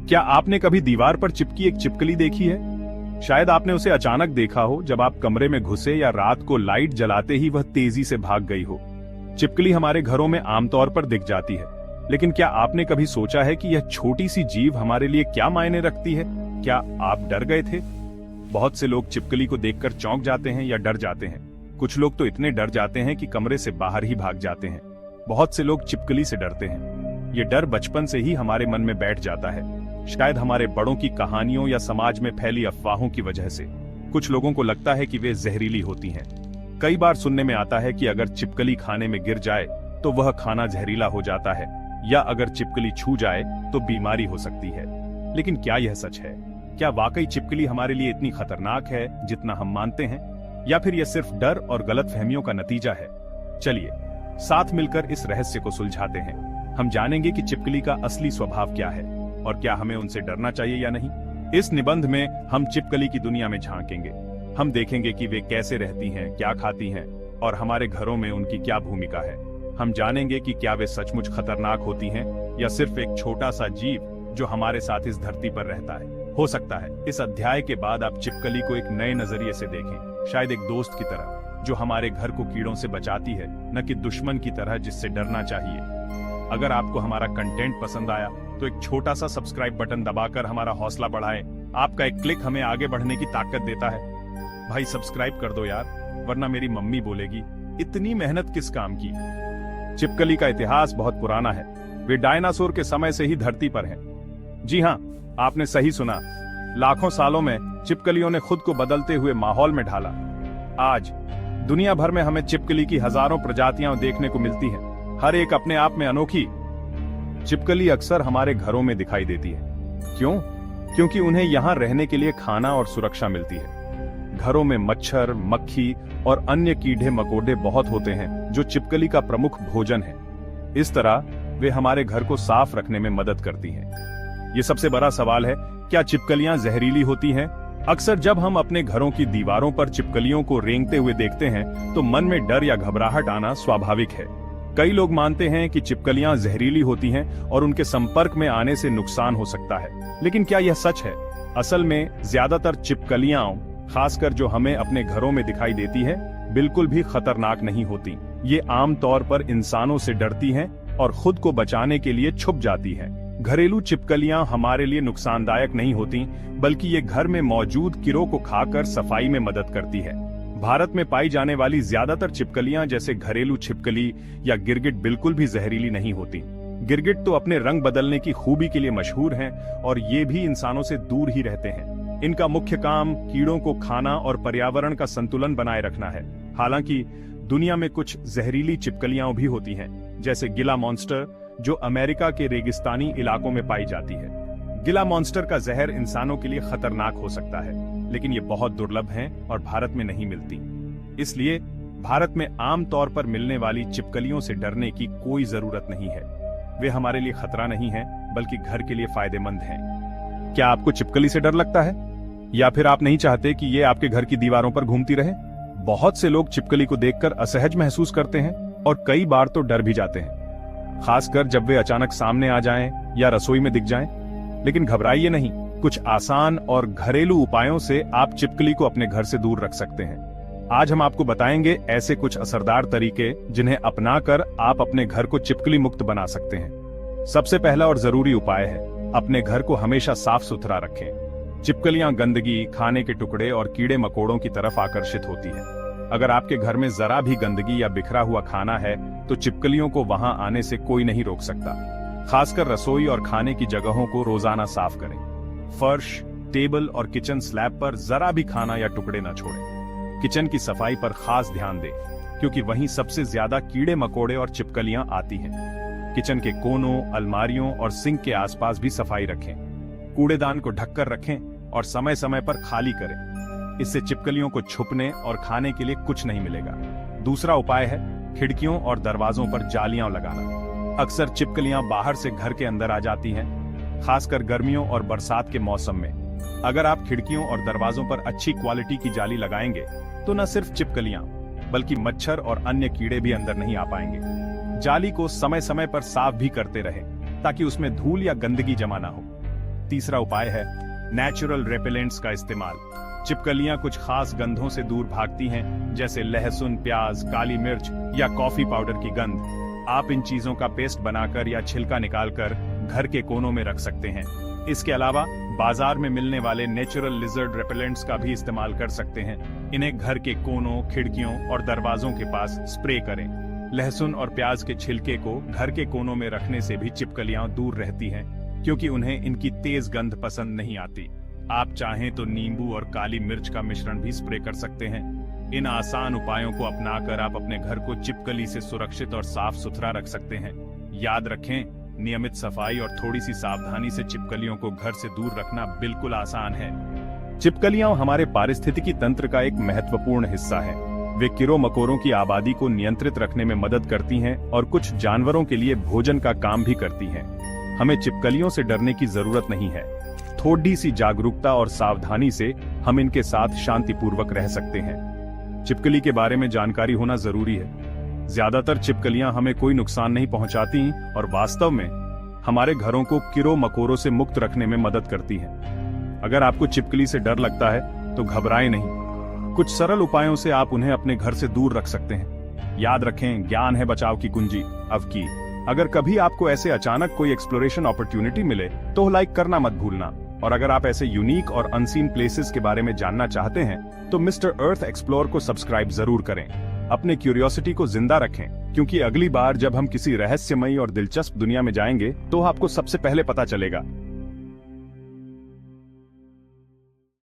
क्या आपने कभी दीवार पर चिपकी एक छिपकली देखी है? शायद आपने उसे अचानक देखा हो जब आप कमरे में घुसे या रात को लाइट जलाते ही वह तेजी से भाग गई हो। छिपकली हमारे घरों में आमतौर पर दिख जाती है, लेकिन क्या आपने कभी सोचा है कि यह छोटी सी जीव हमारे लिए क्या मायने रखती है? क्या आप डर गए थे? बहुत से लोग छिपकली को देखकर चौंक जाते हैं या डर जाते हैं। कुछ लोग तो इतने डर जाते हैं कि कमरे से बाहर ही भाग जाते हैं। बहुत से लोग छिपकली से डरते हैं। ये डर बचपन से ही हमारे मन में बैठ जाता है, शायद हमारे बड़ों की कहानियों या समाज में फैली अफवाहों की वजह से। कुछ लोगों को लगता है कि वे जहरीली होती हैं। कई बार सुनने में आता है कि अगर छिपकली खाने में गिर जाए तो वह खाना जहरीला हो जाता है, या अगर छिपकली छू जाए तो बीमारी हो सकती है। लेकिन क्या यह सच है? क्या वाकई छिपकली हमारे लिए इतनी खतरनाक है जितना हम मानते हैं, या फिर यह सिर्फ डर और गलतफहमियों का नतीजा है? चलिए साथ मिलकर इस रहस्य को सुलझाते हैं। हम जानेंगे कि छिपकली का असली स्वभाव क्या है और क्या हमें उनसे डरना चाहिए या नहीं। इस निबंध में हम छिपकली की दुनिया में झांकेंगे। हम देखेंगे कि वे कैसे रहती हैं, क्या खाती हैं और हमारे घरों में उनकी क्या भूमिका है। हम जानेंगे कि क्या वे सचमुच खतरनाक होती हैं या सिर्फ एक छोटा सा जीव जो हमारे साथ इस धरती पर रहता है। हो सकता है इस अध्याय के बाद आप छिपकली को एक नए नजरिए से देखें, शायद एक दोस्त की तरह जो हमारे घर को कीड़ों से बचाती है, न कि दुश्मन की तरह जिससे डरना चाहिए। अगर आपको हमारा कंटेंट पसंद आया तो एक छोटा सा सब्सक्राइब बटन दबाकर हमारा हौसला बढ़ाएं। आपका एक क्लिक हमें आगे बढ़ने की ताकत देता है। भाई सब्सक्राइब कर दो यार, वरना मेरी मम्मी बोलेगी इतनी मेहनत किस काम की। छिपकली का इतिहास बहुत पुराना है। वे डायनासोर के समय से ही धरती पर हैं। जी हाँ, आपने सही सुना। लाखों सालों में छिपकलियों ने खुद को बदलते हुए माहौल में ढाला। आज दुनिया भर में हमें छिपकली की हजारों प्रजातियां देखने को मिलती हैं, हर एक अपने आप में अनोखी। छिपकली अक्सर हमारे घरों में दिखाई देती है। क्यों? क्योंकि उन्हें यहाँ रहने के लिए खाना और सुरक्षा मिलती है। घरों में मच्छर, मक्खी और अन्य कीड़े मकोड़े बहुत होते हैं जो छिपकली का प्रमुख भोजन है। इस तरह वे हमारे घर को साफ रखने में मदद करती हैं। ये सबसे बड़ा सवाल है, क्या छिपकलियां जहरीली होती हैं? अक्सर जब हम अपने घरों की दीवारों पर छिपकलियों को रेंगते हुए देखते हैं तो मन में डर या घबराहट आना स्वाभाविक है। कई लोग मानते हैं कि छिपकलियां जहरीली होती हैं और उनके संपर्क में आने से नुकसान हो सकता है। लेकिन क्या यह सच है? असल में ज्यादातर छिपकलियां, खासकर जो हमें अपने घरों में दिखाई देती है, बिल्कुल भी खतरनाक नहीं होती। ये आमतौर पर इंसानों से डरती हैं और खुद को बचाने के लिए छुप जाती हैं। घरेलू छिपकलियां हमारे लिए नुकसानदायक नहीं होती, बल्कि ये घर में मौजूद कीड़ों को खाकर सफाई में मदद करती है। भारत में पाई जाने वाली ज्यादातर छिपकलियां जैसे घरेलू छिपकली या गिरगिट बिल्कुल भी जहरीली नहीं होती। गिरगिट तो अपने रंग बदलने की खूबी के लिए मशहूर हैं और ये भी इंसानों से दूर ही रहते हैं। इनका मुख्य काम कीड़ों को खाना और पर्यावरण का संतुलन बनाए रखना है। हालांकि दुनिया में कुछ जहरीली छिपकलियां भी होती हैं, जैसे गिला मॉन्स्टर, जो अमेरिका के रेगिस्तानी इलाकों में पाई जाती है। गिला मॉन्स्टर का जहर इंसानों के लिए खतरनाक हो सकता है, लेकिन ये बहुत दुर्लभ हैं और भारत में नहीं मिलती। इसलिए भारत में आमतौर पर मिलने वाली छिपकलियों से डरने की कोई जरूरत नहीं है। वे हमारे लिए खतरा नहीं हैं, बल्कि घर के लिए फायदेमंद हैं। क्या आपको छिपकली से डर लगता है, या फिर आप नहीं चाहते कि ये आपके घर की दीवारों पर घूमती रहे? बहुत से लोग छिपकली को देखकर असहज महसूस करते हैं और कई बार तो डर भी जाते हैं, खासकर जब वे अचानक सामने आ जाएं या रसोई में दिख जाएं। लेकिन घबराइए नहीं, कुछ आसान और घरेलू उपायों से आप छिपकली को अपने घर से दूर रख सकते हैं। आज हम आपको बताएंगे ऐसे कुछ असरदार तरीके जिन्हें अपनाकर आप अपने घर को छिपकली मुक्त बना सकते हैं। सबसे पहला और जरूरी उपाय है, अपने घर को हमेशा साफ सुथरा रखें। छिपकलियां गंदगी, खाने के टुकड़े और कीड़े मकोड़ों की तरफ आकर्षित होती है। अगर आपके घर में जरा भी गंदगी या बिखरा हुआ खाना है तो छिपकलियों को वहां आने से कोई नहीं रोक सकता। खासकर रसोई और खाने की जगहों को रोजाना साफ करें। फर्श, टेबल और किचन स्लैब पर जरा भी खाना या टुकड़े न छोड़ें। किचन की सफाई पर खास ध्यान दें, क्योंकि वहीं सबसे ज्यादा कीड़े मकोड़े और छिपकलियां आती हैं। किचन के कोनों, अलमारियों और सिंक के आसपास भी सफाई रखें। कूड़ेदान को ढककर रखें और समय समय पर खाली करें। इससे छिपकलियों को छुपने और खाने के लिए कुछ नहीं मिलेगा। दूसरा उपाय है खिड़कियों और दरवाजों पर जालियां लगाना। अक्सर छिपकलियां बाहर से घर के अंदर आ जाती हैं, खासकर गर्मियों और बरसात के मौसम में। अगर आप खिड़कियों और दरवाजों पर अच्छी क्वालिटी की जाली लगाएंगे तो न सिर्फ छिपकलियां, बल्कि मच्छर और अन्य कीड़े भी अंदर नहीं आ पाएंगे। जाली को समय समय पर साफ भी करते रहें ताकि उसमें धूल या गंदगी जमा ना हो। तीसरा उपाय है नेचुरल रेपेलेंट्स का इस्तेमाल। छिपकलियां कुछ खास गंधों से दूर भागती हैं, जैसे लहसुन, प्याज, काली मिर्च या कॉफी पाउडर की गंध। आप इन चीजों का पेस्ट बनाकर या छिलका निकालकर घर के कोनों में रख सकते हैं। इसके अलावा बाजार में मिलने वाले नेचुरल लिजर्ड रेपेलेंट्स का भी इस्तेमाल कर सकते हैं। इन्हें घर के कोनों, खिड़कियों और दरवाजों के पास स्प्रे करें। लहसुन और प्याज के छिलके को घर के कोनों में रखने से भी छिपकलियां दूर रहती हैं, क्योंकि उन्हें इनकी तेज गंध पसंद नहीं आती। आप चाहें तो नींबू और काली मिर्च का मिश्रण भी स्प्रे कर सकते हैं। इन आसान उपायों को अपनाकर आप अपने घर को छिपकली से सुरक्षित और साफ सुथरा रख सकते हैं। याद रखें, नियमित सफाई और थोड़ी सी सावधानी से छिपकलियों को घर से दूर रखना बिल्कुल आसान है। छिपकलियां हमारे पारिस्थितिकी तंत्र का एक महत्वपूर्ण हिस्सा है। वे कीड़ों मकोड़ों की आबादी को नियंत्रित रखने में मदद करती हैं और कुछ जानवरों के लिए भोजन का काम भी करती हैं। हमें छिपकलियों से डरने की जरूरत नहीं है। थोड़ी सी जागरूकता और सावधानी से हम इनके साथ शांतिपूर्वक रह सकते हैं। छिपकली के बारे में जानकारी होना जरूरी है। ज्यादातर छिपकलियां हमें कोई नुकसान नहीं पहुंचाती और वास्तव में हमारे घरों को कीड़ों मकोड़ों से मुक्त रखने में मदद करती हैं। अगर आपको छिपकली से डर लगता है तो घबराएं नहीं। कुछ सरल उपायों से आप उन्हें अपने घर से दूर रख सकते हैं। याद रखें, ज्ञान है बचाव की कुंजी। अब की अगर कभी आपको ऐसे अचानक कोई एक्सप्लोरेशन अपॉर्चुनिटी मिले तो लाइक करना मत भूलना। और अगर आप ऐसे यूनिक और अनसीन प्लेसेस के बारे में जानना चाहते हैं तो मिस्टर अर्थ एक्सप्लोर को सब्सक्राइब जरूर करें। अपने क्यूरियोसिटी को जिंदा रखें, क्योंकि अगली बार जब हम किसी रहस्यमयी और दिलचस्प दुनिया में जाएंगे तो आपको सबसे पहले पता चलेगा।